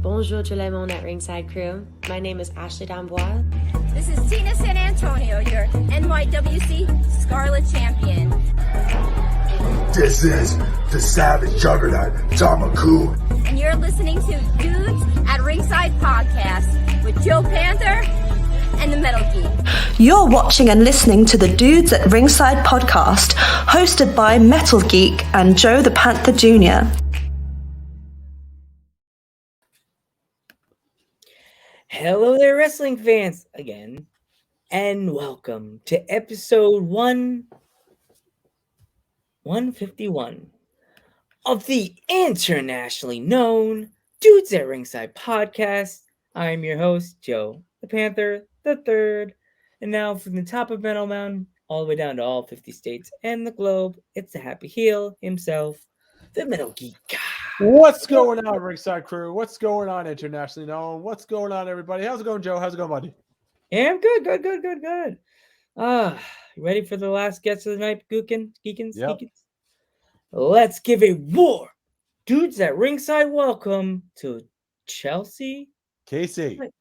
Bonjour tout le monde at Ringside Crew. My name is Ashley D'Amboise. This is Tina San Antonio, your NYWC Scarlet Champion. This is the Savage Juggernaut, Tamaku. And you're listening to Dudes at Ringside Podcast with Joe Panther and the Metal Geek. You're watching and listening to the Dudes at Ringside Podcast, hosted by Metal Geek and Joe the Panther Jr. Hello there, wrestling fans, again, and welcome to episode 151 of the internationally known Dudes at Ringside Podcast. I'm your host, Joe the Panther the Third, and now from the top of Metal Mountain all the way down to all 50 states and the globe, it's the happy heel himself, the Metal Geek. What's going on, Ringside Crew? What's going on, internationally known? What's going on, everybody? How's it going, Joe? How's it going, buddy? Yeah, I'm good. You ready for the last guest of the night, Geekins? Yep. Let's give a war. Dudes at Ringside, welcome to Kelsey Magnolia.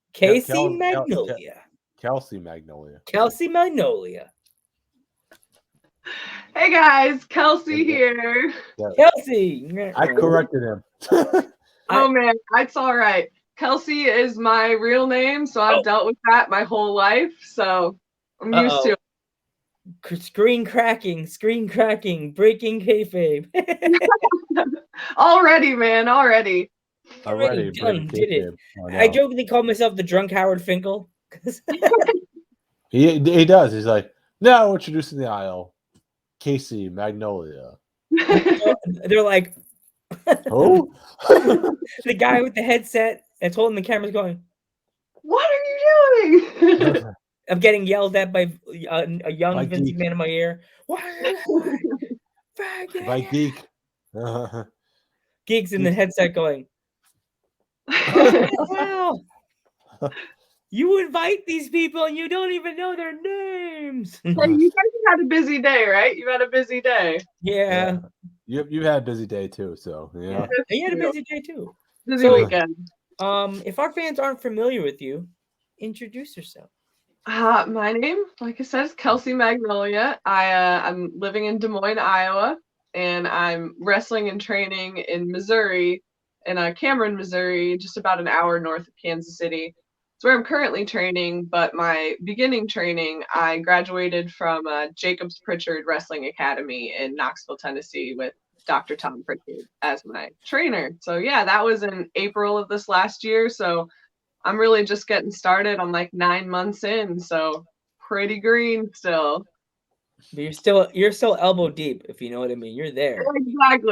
Kelsey Magnolia. Kelsey Magnolia. Hey guys, Kelsey here. Kelsey. I corrected him. Oh man, that's all right. Kelsey is my real name, so I've dealt with that my whole life, so I'm used to it. Screen cracking, breaking kayfabe. Already, man, already. Already done, did it. I jokingly call myself the drunk Howard Finkel. He does. He's like, now introducing the aisle, Kelsey Magnolia. They're like, oh, the guy with the headset that's holding the camera's going, what are you doing? I'm getting yelled at by a young By Vince Geek. McMahon in my ear. What? by Geek. Geeks in the headset going, wow. You invite these people and you don't even know their names. Hey, you guys had a busy day, right? You had a busy day. Yeah. You had a busy day too, so yeah. You had a busy day too. Busy weekend. If our fans aren't familiar with you, introduce yourself. My name, like I said, is Kelsey Magnolia. I'm living in Des Moines, Iowa, and I'm wrestling and training in Missouri, in Cameron, Missouri, just about an hour north of Kansas City. It's where I'm currently training, but my beginning training, I graduated from Jacobs Pritchard Wrestling Academy in Knoxville, Tennessee, with Dr. Tom Pritchard as my trainer. So yeah, that was in April of this last year. So I'm really just getting started. I'm like 9 months in, so pretty green still. But you're still elbow deep, if you know what I mean. You're there.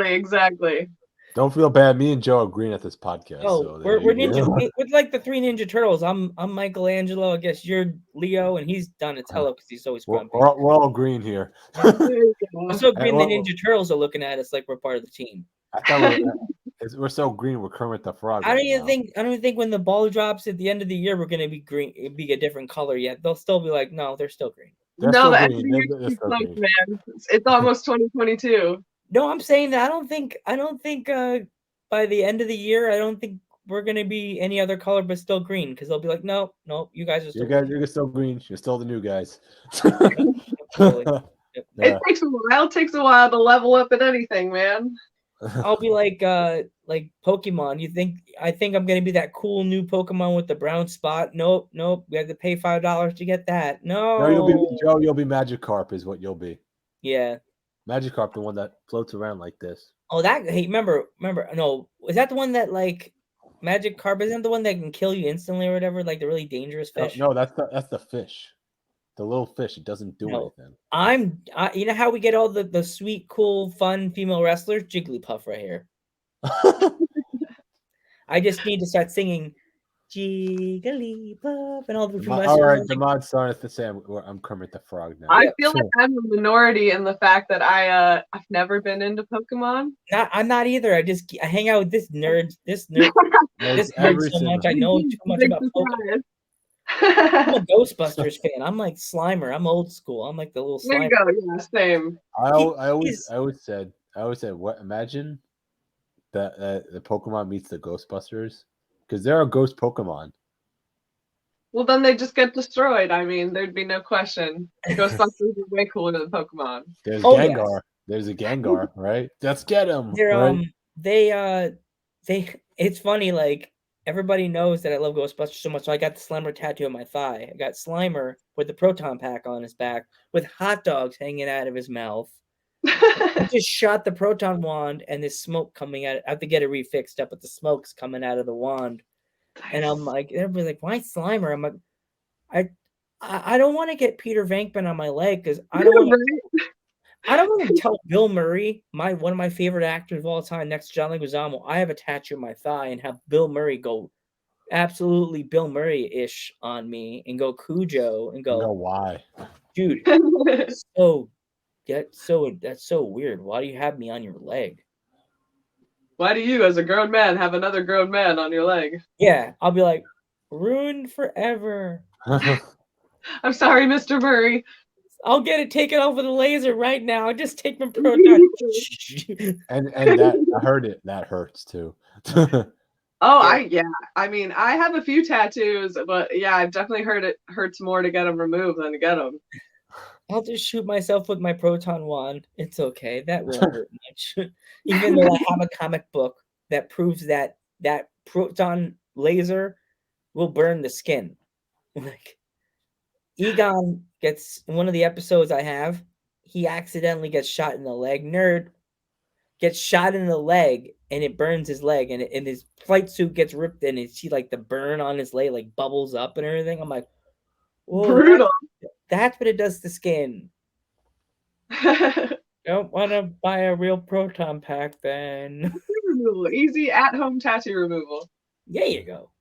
Exactly. Don't feel bad. Me and Joe are green at this podcast. Oh, so we're ninja. We're like the three Ninja Turtles. I'm Michelangelo. I guess you're Leo, and he's Donatello because he's always grumpy. We're all green here. We're so green, the Ninja Turtles are looking at us like we're part of the team. I thought we're so green. We're Kermit the Frog. I don't even think when the ball drops at the end of the year we're gonna be green. It'd be a different color yet. They'll still be like, no, they're still green. They're No, still the green. end of the year They're keeps still close, green. man. It's almost 2022. No, I'm saying that I don't think by the end of the year I don't think we're gonna be any other color but still green because they'll be like, no, you guys are still You're still green. You're still the new guys. Totally. Yep. It takes a while. It takes a while to level up at anything, man. I'll be like Pokemon. I think I'm gonna be that cool new Pokemon with the brown spot. Nope. We have to pay $5 to get that. No, you'll be Magikarp is what you'll be. Yeah. Magikarp, the one that floats around like this. Oh, remember, no, is that the one that like Magikarp isn't the one that can kill you instantly or whatever, like the really dangerous fish? No, that's the fish. The little fish, it doesn't do anything. You know how we get all the sweet, cool, fun female wrestlers? Jigglypuff right here. I just need to start singing Jigglypuff and all the female wrestlers. All right, the mod's starting to say I'm Kermit the Frog now. I feel like I'm a minority in the fact that I've never been into Pokemon. I'm not either. I hang out with this nerd so much. I know too much about Pokemon. I'm a Ghostbusters fan. I'm like Slimer. I'm old school. I'm like the little Slimer. There you go. Yeah, same. I always said, what? Imagine that the Pokemon meets the Ghostbusters, because they're a ghost Pokemon. Well, then they just get destroyed. I mean, there'd be no question. Ghostbusters are way cooler than Pokemon. There's Oh, Gengar. yes. There's a Gengar, right? Let's get him. They're Right? they it's funny, like everybody knows that I love Ghostbusters so much. So I got the Slimer tattoo on my thigh. I got Slimer with the proton pack on his back with hot dogs hanging out of his mouth. I just shot the proton wand and there's smoke coming out. I have to get it refixed up, but the smoke's coming out of the wand. And I'm like, everybody's like, why Slimer? I'm like, I don't want to get Peter Venkman on my leg because I don't want to tell Bill Murray, one of my favorite actors of all time, next to John Leguizamo, I have a tattoo on my thigh, and have Bill Murray go absolutely Bill Murray-ish on me and go Cujo and go, No, why? dude, that's so weird. Why do you have me on your leg? Why do you, as a grown man, have another grown man on your leg? Yeah, I'll be like, ruined forever. I'm sorry, Mr. Murray. I'll get it taken off with a laser right now. Just take my proton. and that I heard it. That hurts too. Oh, I mean, I have a few tattoos, but yeah, I've definitely heard it hurts more to get them removed than to get them. I'll just shoot myself with my proton wand. It's okay. That won't hurt much. Even though I have a comic book that proves that proton laser will burn the skin. Like Egon gets in one of the episodes I have, he accidentally gets shot in the leg. Nerd gets shot in the leg and it burns his leg, and his flight suit gets ripped and you see like the burn on his leg like bubbles up and everything. I'm like, whoa, Brutal. that's what it does to skin. Don't want to buy a real proton pack then. Easy at-home tattoo removal. There you go.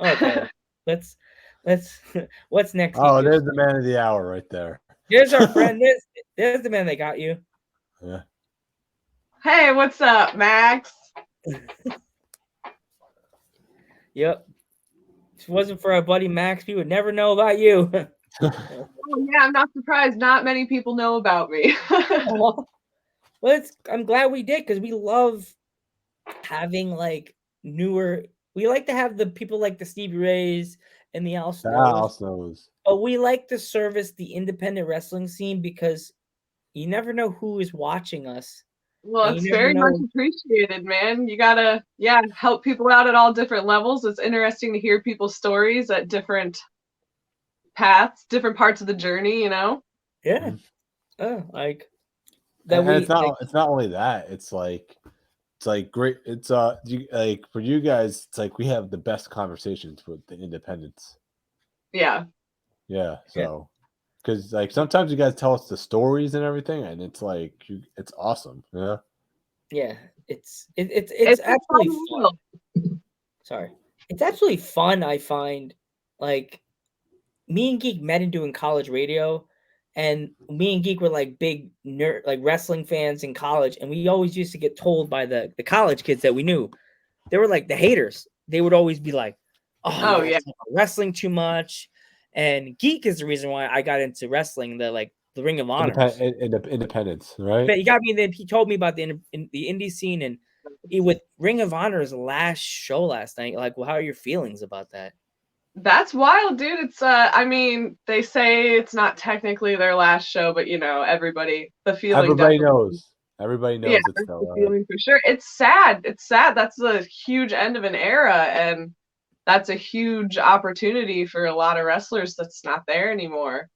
Okay. let's what's next? Oh, there's the man of the hour right there. There's our friend. There's the man that got you. Yeah. Hey, what's up, Max? Yep. If it wasn't for our buddy Max, we would never know about you. Oh, yeah, I'm not surprised. Not many people know about me. Well, I'm glad we did, because we love having like newer. We like to have the people like the Stevie Rays and the Al Snows. But we like to service the independent wrestling scene because you never know who is watching us. Well, it's very much appreciated, man. You gotta, help people out at all different levels. It's interesting to hear people's stories at different paths, different parts of the journey, you know? Yeah. Like that. And it's not only that. It's like great. It's like for you guys, it's like we have the best conversations with the independents. Yeah. Yeah. So, because like sometimes you guys tell us the stories and everything, and it's like it's awesome. Yeah. Yeah. It's actually fun. Sorry. It's actually fun. I find like me and Geek met in doing college radio, and me and Geek were like big nerd, like wrestling fans in college, and we always used to get told by the college kids that we knew, they were like the haters. They would always be like, "Oh yeah, wrestling too much." And Geek is the reason why I got into wrestling, the Ring of Honor, independence, right? But he got me. Then he told me about the indie scene, and with Ring of Honor's last show last night. Like, well, how are your feelings about that? That's wild, dude. It's I mean, they say it's not technically their last show, but you know, everybody knows. Everybody knows it's the feeling for sure. It's sad. It's sad. That's a huge end of an era, and that's a huge opportunity for a lot of wrestlers that's not there anymore.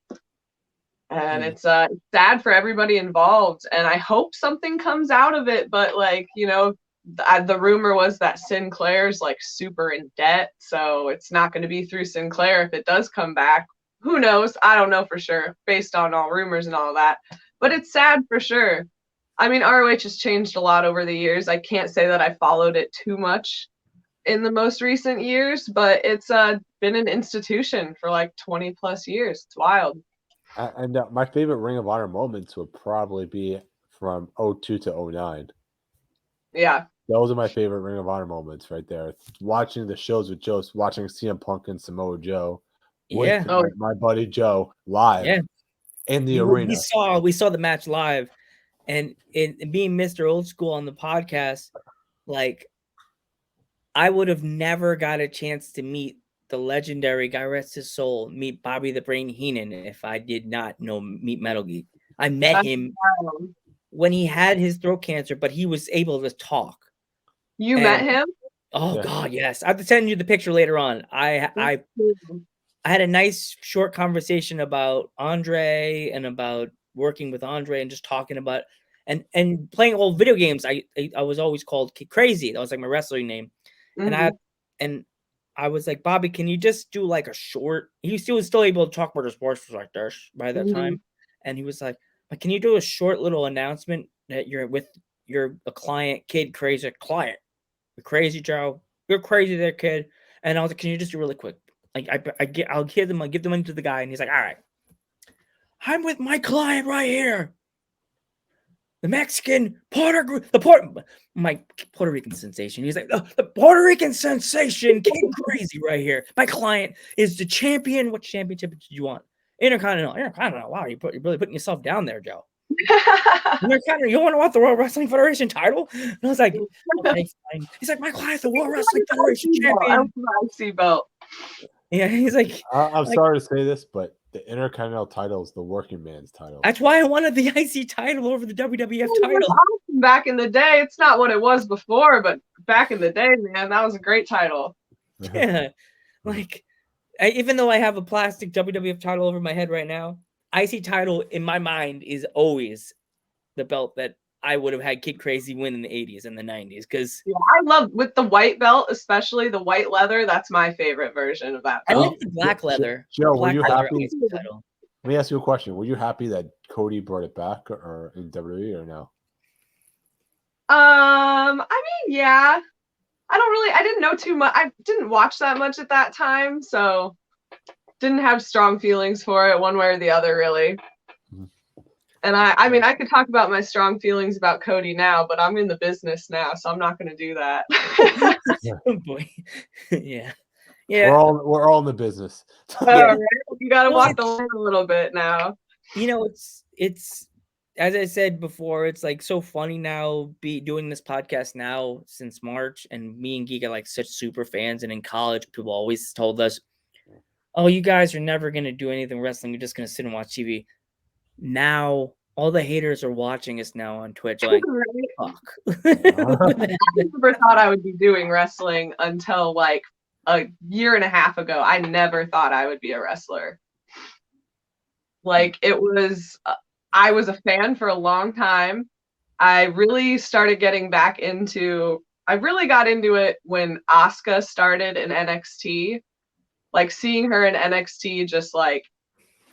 And it's sad for everybody involved. And I hope something comes out of it, but like, you know, the rumor was that Sinclair's like super in debt, so it's not going to be through Sinclair if it does come back. Who knows? I don't know for sure, based on all rumors and all that. But it's sad for sure. I mean, ROH has changed a lot over the years. I can't say that I followed it too much in the most recent years, but it's been an institution for like 20 plus years. It's wild. And my favorite Ring of Honor moments would probably be from 2002 to 2009. Yeah. Those are my favorite Ring of Honor moments right there. Watching the shows with Joe, watching CM Punk and Samoa Joe with my buddy Joe live in the arena. We saw the match live, and being Mr. Old School on the podcast, like I would have never got a chance to meet the legendary, God rest his soul, meet Bobby the Brain Heenan if I did not meet Metal Geek. I met him when he had his throat cancer, but he was able to talk. You met him? Oh God, yes. I have to send you the picture later on. I had a nice short conversation about Andre and about working with Andre and just talking about and playing old video games. I was always called Kid Crazy. That was like my wrestling name. And I was like, Bobby, can you just do like a short? He was still able to talk about his sports like this by that time. And he was like, but can you do a short little announcement that you're a client, Kid Crazy client? You're crazy, Joe. You're crazy there, kid. And I was like, can you just do really quick? Like I'll give the money to the guy, and he's like, all right. I'm with my client right here. The Mexican my Puerto Rican sensation. He's like, the Puerto Rican sensation, Kid Crazy right here. My client is the champion. What championship did you want? Intercontinental. Wow, you're really putting yourself down there, Joe. You want the World Wrestling Federation title? And I was like, okay, fine. He's like, my client's the World Wrestling Federation champion. IC belt. Yeah, he's like, I'm sorry to say this, but the Intercontinental title is the working man's title. That's why I wanted the IC title over the WWF title. Back in the day, it's not what it was before, but back in the day, man, that was a great title. Yeah, like even though I have a plastic WWF title over my head right now, IC title in my mind is always the belt that I would have had Kid Crazy win in the 80s and the 90s. Because I love with the white belt, especially the white leather. That's my favorite version of that belt. I like the black leather. Joe, were you happy? Let me ask you a question. Were you happy that Cody brought it back or in WWE or no? I mean, yeah. I didn't know too much. I didn't watch that much at that time, so didn't have strong feelings for it one way or the other, really. And I mean, I could talk about my strong feelings about Cody now, but I'm in the business now, so I'm not going to do that. Oh boy. Yeah. We're all in the business. Right? You got to walk the line a little bit now. You know, it's as I said before, it's like so funny now doing this podcast now since March, and me and Geek are like such super fans. And in college, people always told us, "Oh, you guys are never going to do anything wrestling. You're just going to sit and watch TV." Now all the haters are watching us now on Twitch. Like, fuck. I never thought I would be doing wrestling until like a year and a half ago. I never thought I would be a wrestler. Like I was a fan for a long time. I really got into it when Asuka started in NXT. Like seeing her in NXT just like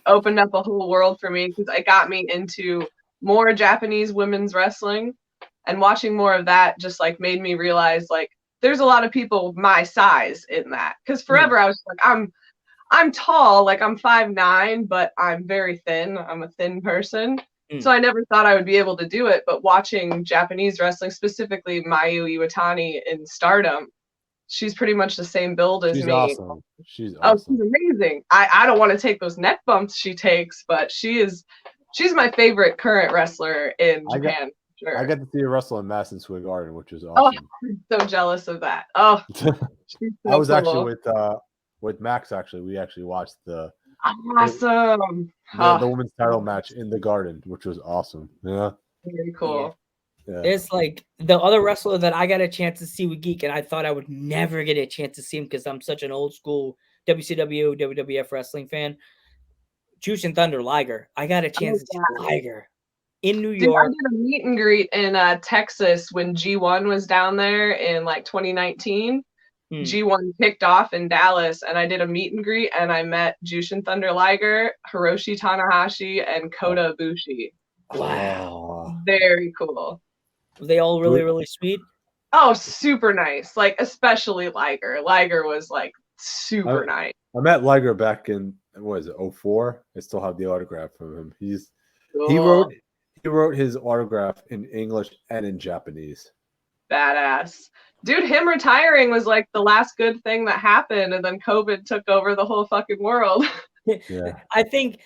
opened up a whole world for me because it got me into more Japanese women's wrestling, and watching more of that just like made me realize like there's a lot of people my size in that. Because forever I was like, I'm tall, like I'm 5'9", but I'm very thin. I'm a thin person. So I never thought I would be able to do it. But watching Japanese wrestling, specifically Mayu Iwatani in Stardom, she's pretty much the same build as me. Awesome. She's awesome. She's amazing. I don't want to take those neck bumps she takes, but she's my favorite current wrestler in Japan. Sure. I got to see her wrestle in Madison Square Garden, which was awesome. Oh, I'm so jealous of that. Oh, I was actually with Max. Actually, we actually watched the women's title match in the Garden, which was awesome. Yeah, very cool. Yeah. It's like the other wrestler that I got a chance to see with Geek, and I thought I would never get a chance to see him because I'm such an old school WCW, WWF wrestling fan. Jushin Thunder Liger. I got a chance to see Liger in New York. I did a meet and greet in Texas when G1 was down there in like 2019. G1 kicked off in Dallas, and I did a meet and greet, and I met Jushin Thunder Liger, Hiroshi Tanahashi, and Kota Ibushi. Wow. Very cool. Were they all really, really sweet? Oh, super nice. Like, especially Liger. Liger was, like, super nice. I met Liger back in, what is it, 2004? I still have the autograph from him. He wrote his autograph in English and in Japanese. Badass. Dude, him retiring was, like, the last good thing that happened, and then COVID took over the whole fucking world. Yeah. I think,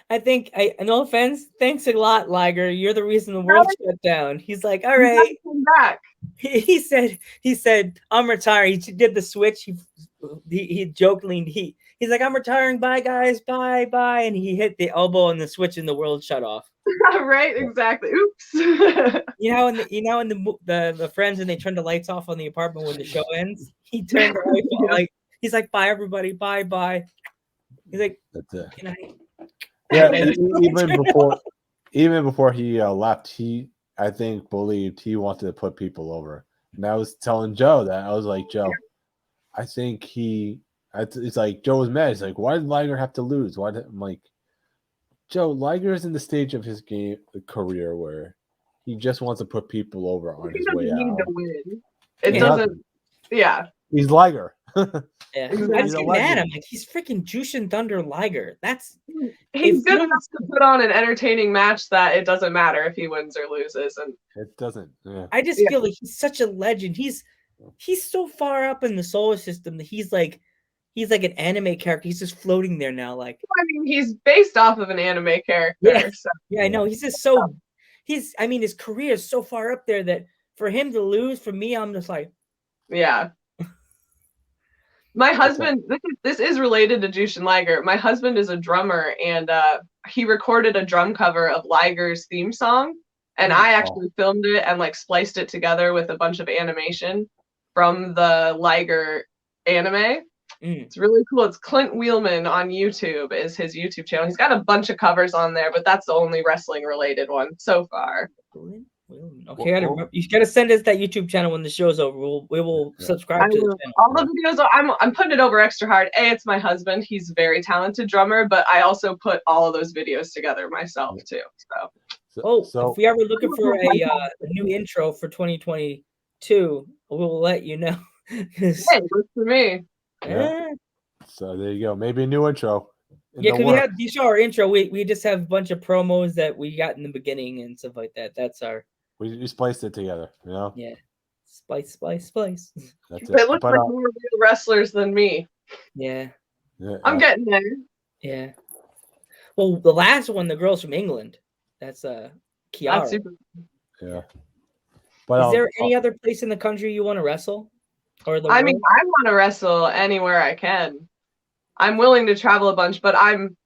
no offense, thanks a lot, Liger. You're the reason the world shut down. He's like, all right. Come back. He said, I'm retiring. He did the switch. He jokingly, he's like, I'm retiring. Bye, guys. Bye. And he hit the elbow on the switch and the world shut off. Right, exactly. Oops. In the Friends, and they turn the lights off on the apartment when the show ends. He turned the lights off. Like, he's like, bye, everybody. Bye. He's like, that's it. Good night. Yeah, even before he left, I think believed he wanted to put people over. And I was telling Joe that. I was like, Joe, I think it's like Joe was mad. He's like, why did Liger have to lose? I'm like, Joe, Liger is in the stage of his career where he just wants to put people over on his way out. He doesn't need to win. It doesn't. Yeah. He's Liger. Yeah. I just get mad. I'm like, he's freaking Jushin Thunder Liger. He's good enough to put on an entertaining match that it doesn't matter if he wins or loses, and it doesn't. Yeah. I just feel like he's such a legend. He's so far up in the solar system that he's like an anime character. He's just floating there now. Like, I mean, he's based off of an anime character. Yeah, so. Yeah, I know. He's just his career is so far up there that for him to lose, for me, I'm just like, yeah. My husband, this is related to Jushin Liger. My husband is a drummer, and he recorded a drum cover of Liger's theme song, and I actually filmed it and like spliced it together with a bunch of animation from the Liger anime. It's really cool. It's Clint Wheelman on YouTube is his YouTube channel. He's got a bunch of covers on there, but that's the only wrestling related one so far. Okay, you gotta send us that YouTube channel when the show's over. We will subscribe to the channel. All the videos, I'm putting it over extra hard. It's my husband. He's a very talented drummer, but I also put all of those videos together myself too. So if we ever looking for a new intro for 2022, we'll let you know. Hey, works for me. Yeah. So there you go. Maybe a new intro. Yeah, because you saw our intro. We just have a bunch of promos that we got in the beginning and stuff like that. That's our. We spliced it together, you know. Yeah, splice. That's it. They look like more real wrestlers than me. Yeah. I'm getting there. Yeah. Well, the last one, the girls from England. That's Kiara. That's super. Yeah. But is there any other place in the country you want to wrestle? I mean, I want to wrestle anywhere I can. I'm willing to travel a bunch, but I'm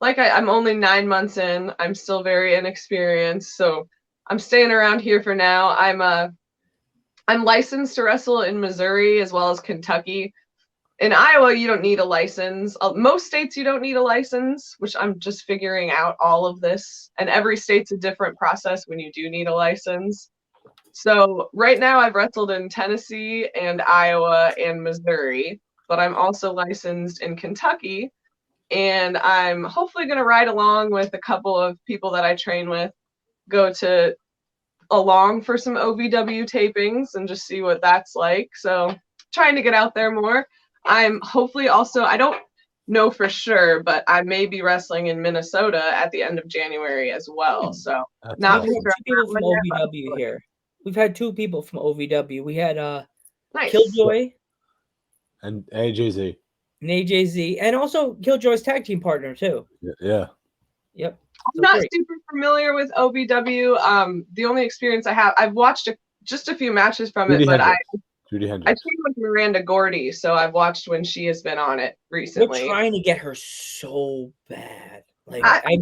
only 9 months in. I'm still very inexperienced, so I'm staying around here for now. I'm licensed to wrestle in Missouri as well as Kentucky. In Iowa, you don't need a license. Most states you don't need a license, which I'm just figuring out all of this. And every state's a different process when you do need a license. So right now I've wrestled in Tennessee and Iowa and Missouri, but I'm also licensed in Kentucky. And I'm hopefully going to ride along with a couple of people that I train with, go along for some OVW tapings and just see what that's like. So trying to get out there more. I'm hopefully also, I don't know for sure, but I may be wrestling in Minnesota at the end of January as well. So not awesome. People from OVW here. We've had 2 people from OVW. We had nice. Killjoy and AJZ. And also Killjoy's tag team partner too. Yeah. Yep. I'm not super familiar with OVW. The only experience I have, I've watched just a few matches from it, but I trained with Miranda Gordy, so I've watched when she has been on it recently. We're trying to get her so bad. Like I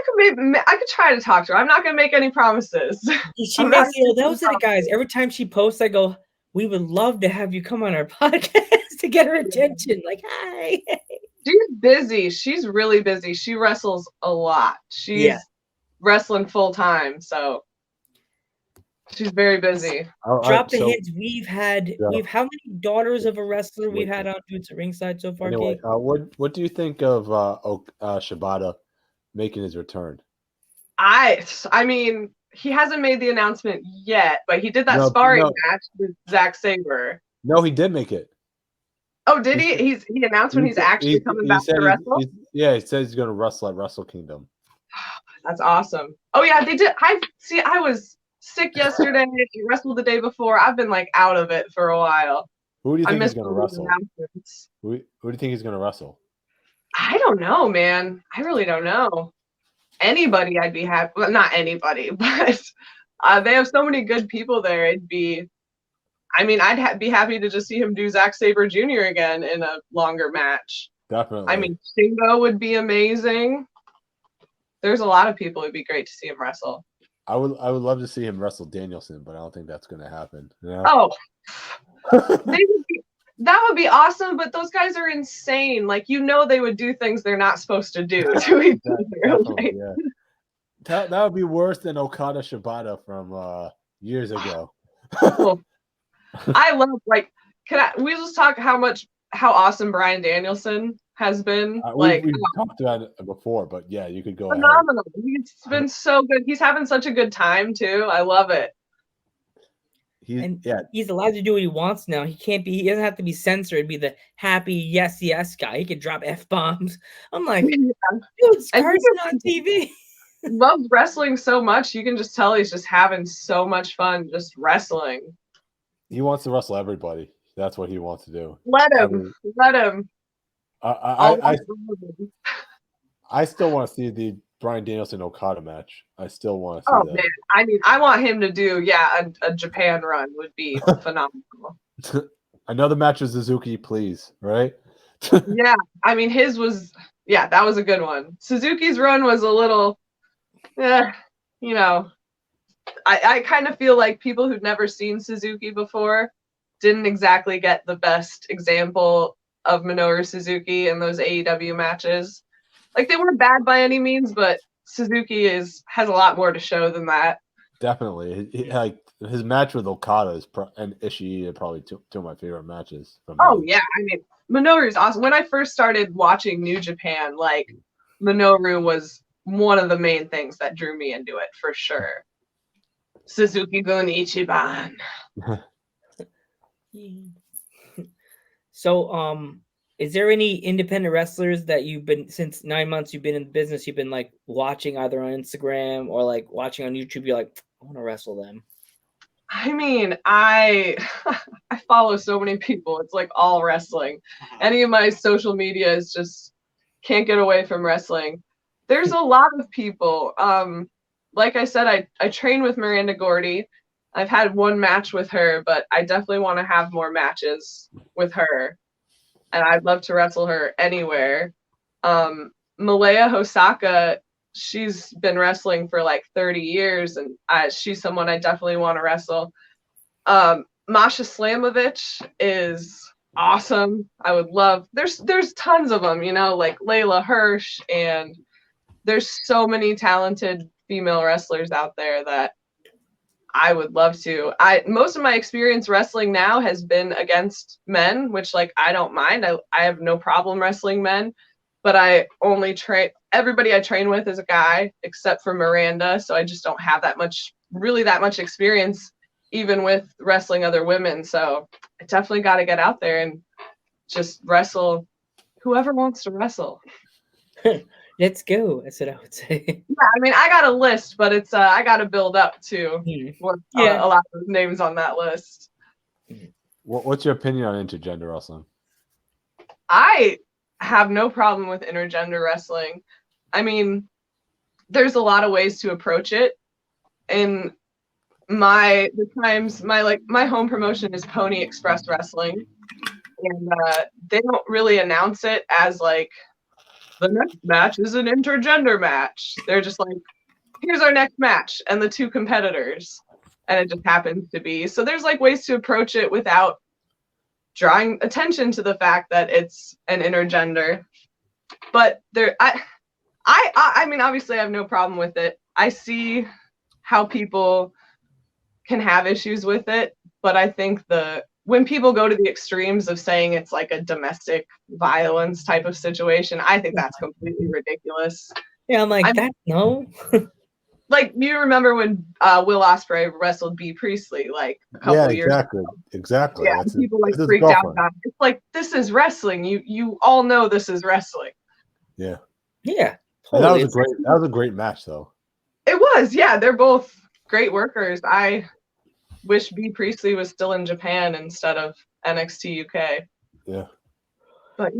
could try to talk to her. I'm not gonna make any promises. She makes those are the guys. Every time she posts, I go, "We would love to have you come on our podcast to get her attention." Like, hi. She's busy. She's really busy. She wrestles a lot. She's wrestling full time, so she's very busy. Drop the hints. We've how many daughters of a wrestler we've had on Dudes at Ringside so far? Anyway, what do you think of Shibata making his return? I mean, he hasn't made the announcement yet, but he did that sparring match with Zack Sabre. No, he did make it. Oh, did he? He announced when he's actually coming back to wrestle? He says he's going to wrestle at Wrestle Kingdom. That's awesome. Oh, yeah, they did. I was sick yesterday. He wrestled the day before. I've been like out of it for a while. Who do you think he's going to wrestle? Who do you think he's going to wrestle? I don't know, man. I really don't know. Anybody I'd be happy. Well, not anybody, but they have so many good people there. It'd be. I mean, be happy to just see him do Zack Sabre Jr. again in a longer match. Definitely. I mean, Shingo would be amazing. There's a lot of people it'd be great to see him wrestle. I would love to see him wrestle Danielson, but I don't think that's going to happen. You know? Oh, that would be awesome, but those guys are insane. Like, they would do things they're not supposed to do to each other. Like, yeah. That would be worse than Okada Shibata from years ago. I love, like, we just talk how awesome Bryan Danielson has been. We've talked about it before, but yeah, you could go phenomenal. He's been so good. He's having such a good time too. I love it. He's allowed to do what he wants now. He doesn't have to be censored, be the happy yes guy. He can drop F-bombs. I'm like, dude, it's Carson on TV. Loves wrestling so much. You can just tell he's just having so much fun just wrestling. He wants to wrestle everybody. That's what he wants to do. Let him. I still want to see the Bryan Danielson Okada match. I still want to see that. Man. I mean, I want him to do a Japan run would be phenomenal. Another match with Suzuki, please, right? Yeah, I mean that was a good one. Suzuki's run was a little, I kind of feel like people who'd never seen Suzuki before didn't exactly get the best example of Minoru Suzuki in those AEW matches. Like, they weren't bad by any means, but Suzuki has a lot more to show than that. Definitely. His match with Okada and Ishii are probably two of my favorite matches. Yeah. I mean, Minoru's awesome. When I first started watching New Japan, like, Minoru was one of the main things that drew me into it, for sure. Suzuki-gun Ichiban. So, is there any independent wrestlers that you've been, since 9 months you've been in the business, you've been like watching either on Instagram or like watching on YouTube? You're like, I want to wrestle them. I mean, I follow so many people. It's like all wrestling. Any of my social media is just can't get away from wrestling. There's a lot of people. Like I said, I train with Miranda Gordy. I've had one match with her, but I definitely want to have more matches with her. And I'd love to wrestle her anywhere. Malaya Hosaka, she's been wrestling for like 30 years, and she's someone I definitely want to wrestle. Masha Slamovich is awesome. I would love. There's tons of them, like Layla Hirsch, and there's so many talented female wrestlers out there that I would love to. Most of my experience wrestling now has been against men, which, like, I don't mind. I have no problem wrestling men, but I only train. Everybody I train with is a guy, except for Miranda. So I just don't have that much experience, even with wrestling other women. So I definitely got to get out there and just wrestle whoever wants to wrestle. Let's go. That's what I would say. Yeah, I mean, I got a list, but it's I got to build up to a lot of those names on that list. What's your opinion on intergender wrestling? I have no problem with intergender wrestling. I mean, there's a lot of ways to approach it. In my home promotion is Pony Express Wrestling, and they don't really announce it as like, the next match is an intergender match. They're just like, here's our next match and the two competitors, and it just happens to be. So there's like ways to approach it without drawing attention to the fact that it's an intergender. But I mean, obviously I have no problem with it. I see how people can have issues with it, but I think when people go to the extremes of saying it's like a domestic violence type of situation, I think that's completely ridiculous. Yeah, I'm like, no. Like, you remember when Will Ospreay wrestled B. Priestley like a couple years ago? Exactly. Yeah, people like freaked out about it. It's like, this is wrestling. You all know this is wrestling. Yeah. Yeah. Totally. That was a great match, though. It was. Yeah, they're both great workers. I wish B. Priestley was still in Japan instead of NXT UK. Yeah. But,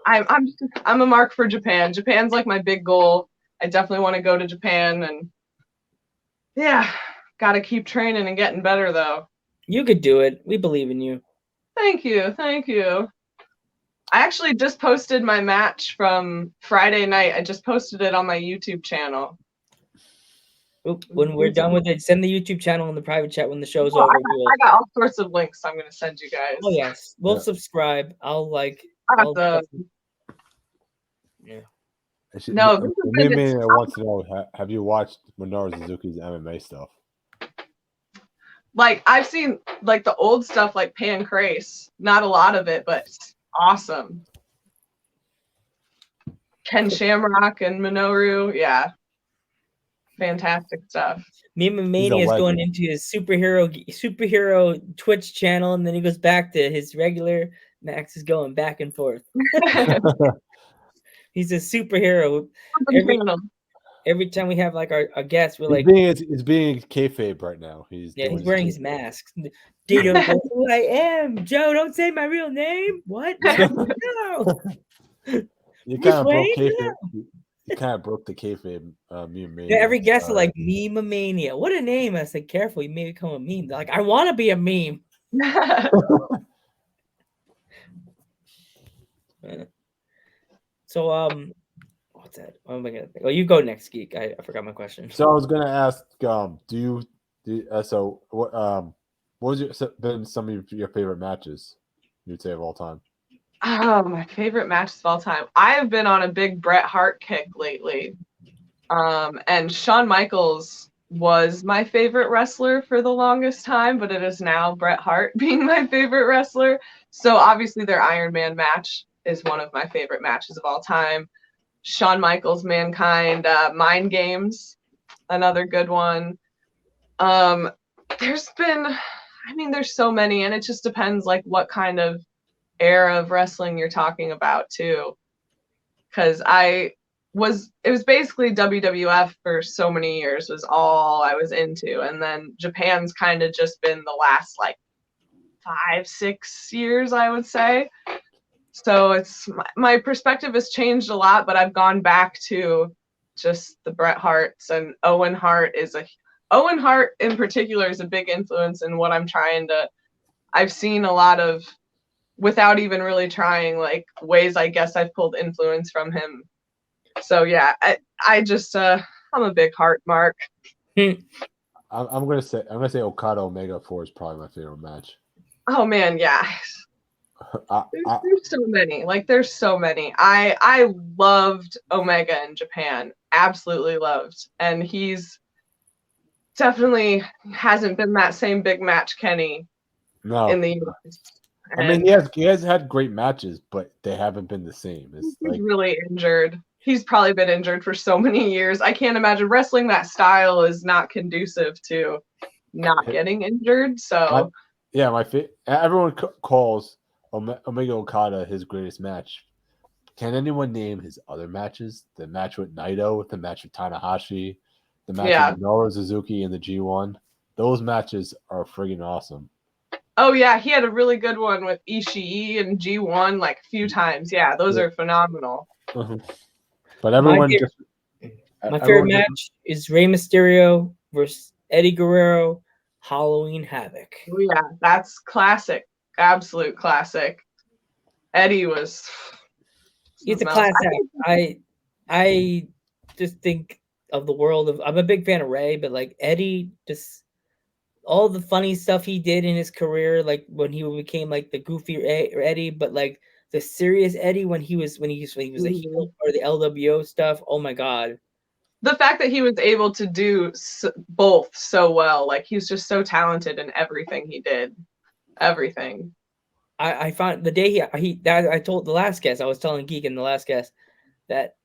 I'm a mark for Japan. Japan's like my big goal. I definitely want to go to Japan, and yeah, got to keep training and getting better though. You could do it. We believe in you. Thank you. I actually just posted my match from Friday night. I just posted it on my YouTube channel. When we're done with it, send the YouTube channel in the private chat when the show's Oh, over. I got all sorts of links I'm going to send you guys. Oh yes, we'll subscribe. I'll yeah. No, me wants to know: have you watched Minoru Suzuki's MMA stuff? Like I've seen like the old stuff, like Pancrase. Not a lot of it, but awesome. Ken Shamrock and Minoru, yeah, fantastic stuff. Meme Mania is going into his superhero Twitch channel, and then he goes back to his regular. Max is going back and forth. He's a superhero. Every time we have like our guest, we're like, it's being kayfabe right now. He's wearing his mask. They don't know who I am. Joe, don't say my real name. What? No. You kind of broke kayfabe. You kind of broke the kayfabe meme. Yeah, every guest is like Meme Mania. What a name! I said, careful, you may become a meme. They're like, I want to be a meme. So what's that? What am I gonna think? Well, you go next, Geek. I forgot my question. So I was gonna ask, what been some of your favorite matches you'd say of all time? Oh, my favorite matches of all time. I have been on a big Bret Hart kick lately. And Shawn Michaels was my favorite wrestler for the longest time, but it is now Bret Hart being my favorite wrestler. So obviously their Iron Man match is one of my favorite matches of all time. Shawn Michaels, Mankind, Mind Games, another good one. There's so many, and it just depends like what kind of era of wrestling you're talking about too. Because it was basically WWF for so many years was all I was into, and then Japan's kind of just been the last like 5-6 years, I would say. So it's my perspective has changed a lot, but I've gone back to just the Bret Harts, and Owen Hart in particular is a big influence in what I'm trying to. I've seen a lot of, without even really trying, like ways I guess I've pulled influence from him. So yeah, I'm a big Hart mark. I'm gonna say Okada Omega 4 is probably my favorite match. Oh man, yeah. There's so many. Like there's so many. I loved Omega in Japan. Absolutely loved. And he's definitely hasn't been that same big match Kenny in the US. I mean, he has had great matches, but they haven't been the same. He's really injured. He's probably been injured for so many years. I can't imagine wrestling that style is not conducive to not getting injured. So everyone calls Omega Okada his greatest match. Can anyone name his other matches? The match with Naito, the match with Tanahashi, the match with Minoru Suzuki in the G1. Those matches are friggin' awesome. Oh yeah, he had a really good one with Ishii and G1 like a few times. Yeah, those are phenomenal. Mm-hmm. But everyone my favorite match is Rey Mysterio versus Eddie Guerrero, Halloween Havoc. Oh yeah, that's classic. Absolute classic. Eddie was. He's a class act. I just think of the world of. I'm a big fan of Ray, but like Eddie, just all the funny stuff he did in his career, like when he became like the goofy Eddie, but like the serious Eddie when he was a heel or the LWO stuff. Oh my god. The fact that he was able to do both so well, like he's just so talented in everything he did. Everything. I found the day I told the last guest, I was telling Geek in the last guest that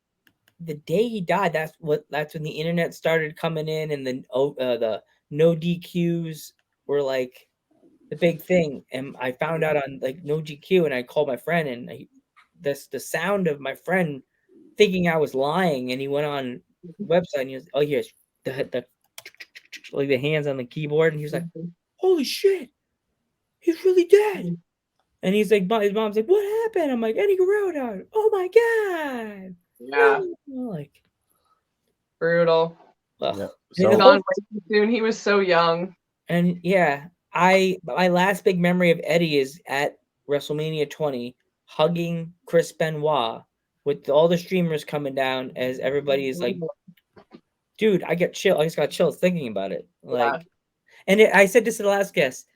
the day he died, that's when the internet started coming in, and the no DQs were like the big thing. And I found out on like no DQ, and I called my friend, and the sound of my friend thinking I was lying, and he went on the website and he was, oh yes, the like the hands on the keyboard, and he was like, holy shit, he's really dead. And he's like, his mom's like, what happened? I'm like, Eddie Guerrero died. Oh my god. Yeah, No. Like, brutal. ugh. Yeah. And So the Gone whole- way too soon. He was so young. and yeah, my last big memory of Eddie is at WrestleMania 20, hugging Chris Benoit with all the streamers coming down as everybody is like, dude, I just got chills thinking about it. Like, and I said this to the last guest.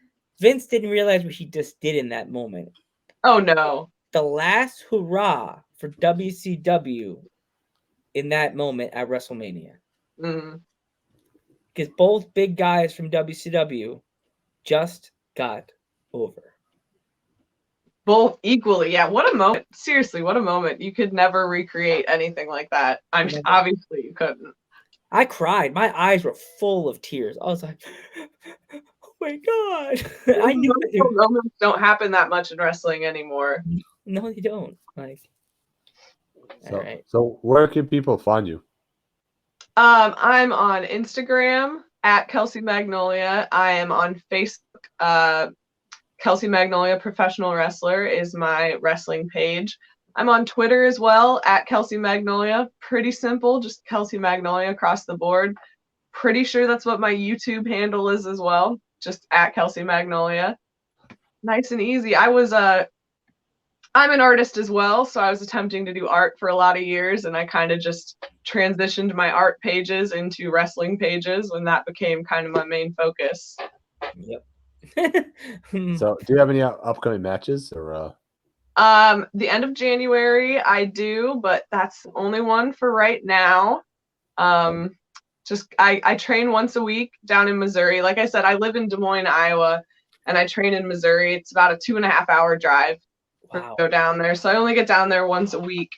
Vince didn't realize what he just did in that moment. Oh no. The last hurrah for WCW in that moment at WrestleMania. Mm. Because both big guys from WCW just got over. Both equally. Yeah, what a moment. Seriously, what a moment. You could never recreate anything like that. Never. Obviously you couldn't. I cried. My eyes were full of tears. I was like, oh my God. I knew Emotional moments don't happen that much in wrestling anymore. No, they don't. Like, all right. So where can people find you? I'm on Instagram at Kelsey Magnolia. I am on Facebook. Kelsey Magnolia Professional Wrestler is my wrestling page. I'm on Twitter as well at Kelsey Magnolia. Pretty simple, just Kelsey Magnolia across the board. Pretty sure that's what my YouTube handle is as well, just at Kelsey Magnolia. Nice and easy. I'm an artist as well, so I was attempting to do art for a lot of years, and I kind of just transitioned my art pages into wrestling pages when that became kind of my main focus. Yep. So do you have any upcoming matches or? The end of January I do, but that's the only one for right now. I train once a week down in Missouri. Like I said, I live in Des Moines, Iowa, and I train in Missouri. It's about a 2.5-hour drive. Wow. Go down there, so I only get down there once a week,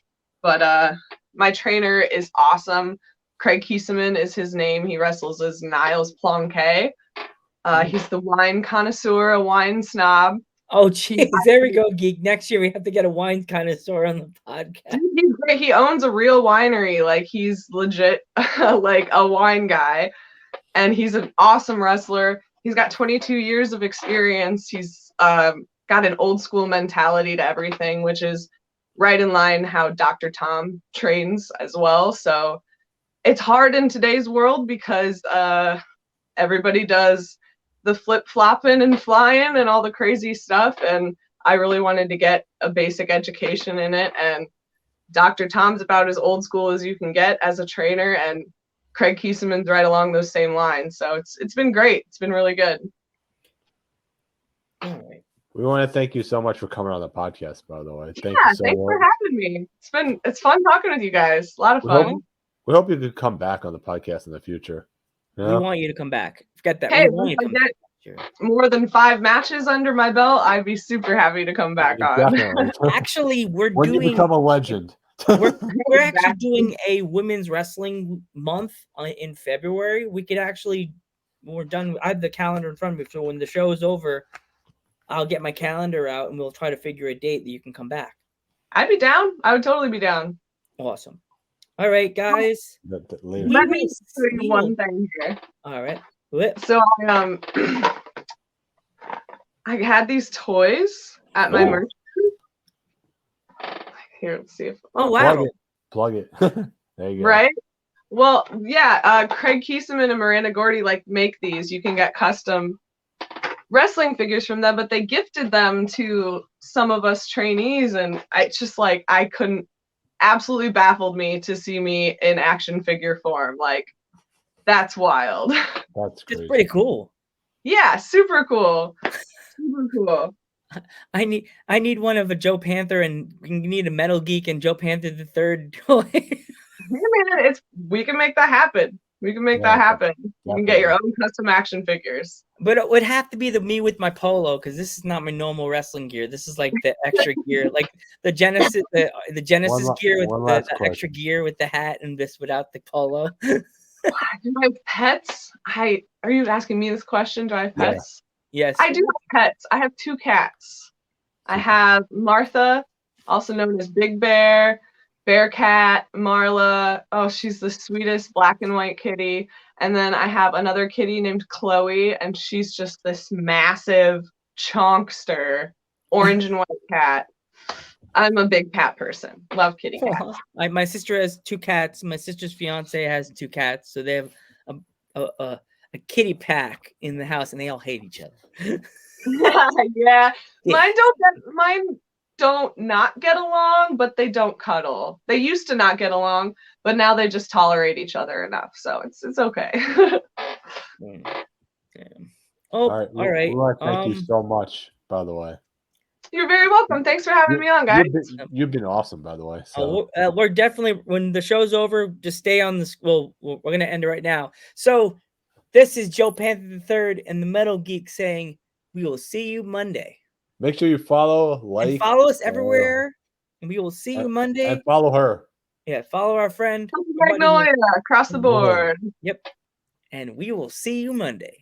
but my trainer is awesome. Craig Kieseman is his name. He wrestles as Niles Plonquet. He's the wine connoisseur, a wine snob. Oh, jeez. There we go, geek. Next year we have to get a wine connoisseur on the podcast. He's great. He owns a real winery. Like, he's legit like a wine guy, and he's an awesome wrestler. He's got 22 years of experience. He's got an old school mentality to everything, which is right in line how Dr. Tom trains as well. So it's hard in today's world because everybody does the flip-flopping and flying and all the crazy stuff, and I really wanted to get a basic education in it, and Dr. Tom's about as old school as you can get as a trainer, and Craig Kieseman's right along those same lines. So it's been great. It's been really good. All right. We want to thank you so much for coming on the podcast, by the way. Thank Yeah, you so thanks much. for having me. It's fun talking with you guys. A lot of fun. We hope you could come back on the podcast in the future. We Yeah. want you to come back. Forget that. Hey, we want you to once come I back. get Sure. more than 5 matches under my belt, I'd be super happy to come back on. Definitely. Actually, we're When you doing become a legend. we're actually doing a women's wrestling month in February. We could actually, when we're done, I have the calendar in front of me. So when the show is over, I'll get my calendar out and we'll try to figure a date that you can come back. I'd be down. I would totally be down. Awesome. All right, guys. Later. Let me show you one thing here. All right. What? So I had these toys at my merch. Here, let's see if Oh, wow. Plug it. There you go. right. Well, yeah. Craig Kieseman and Miranda Gordy make these. You can get custom wrestling figures from them, but they gifted them to some of us trainees, and it's just I couldn't. Absolutely baffled me to see me in action figure form. That's wild. That's It's crazy. pretty cool. Yeah, super cool. Super cool. I need one of a Joe Panther, and you need a Metal Geek and Joe Panther the third toy. Man, we can make that happen. We can make that happen. You can get your own custom action figures. But it would have to be me with my polo, because this is not my normal wrestling gear. This is like the extra gear, like the Genesis, the Genesis gear with the extra gear with the hat, and this without the polo. Do I have pets? Are you asking me this question? Do I have pets? Yes. I do have pets. I have 2 cats. I have Martha, also known as Big Bear, Bearcat, Marla. Oh, she's the sweetest black and white kitty. And then I have another kitty named Chloe, and she's just this massive chonkster. orange and white cat. I'm a big cat person. Love kitty cats. My sister has 2 cats. My sister's fiance has 2 cats, so they have a kitty pack in the house, and they all hate each other. Yeah, mine don't not get along, but they don't cuddle. They used to not get along, but now they just tolerate each other enough, so it's okay. Oh, all right. all right. We want to thank you so much, by the way. You're very welcome. Thanks for having me on, guys. You've been awesome, by the way. So We're definitely, when the show's over, just stay on this. Well, we're going to end it right now. So this is Joe Panther III and the Metal Geek saying, we will see you Monday. make sure you follow, And follow us everywhere. And we will see you Monday. And follow her. Yeah, follow our friend. Magnolia across the board. Yep. And we will see you Monday.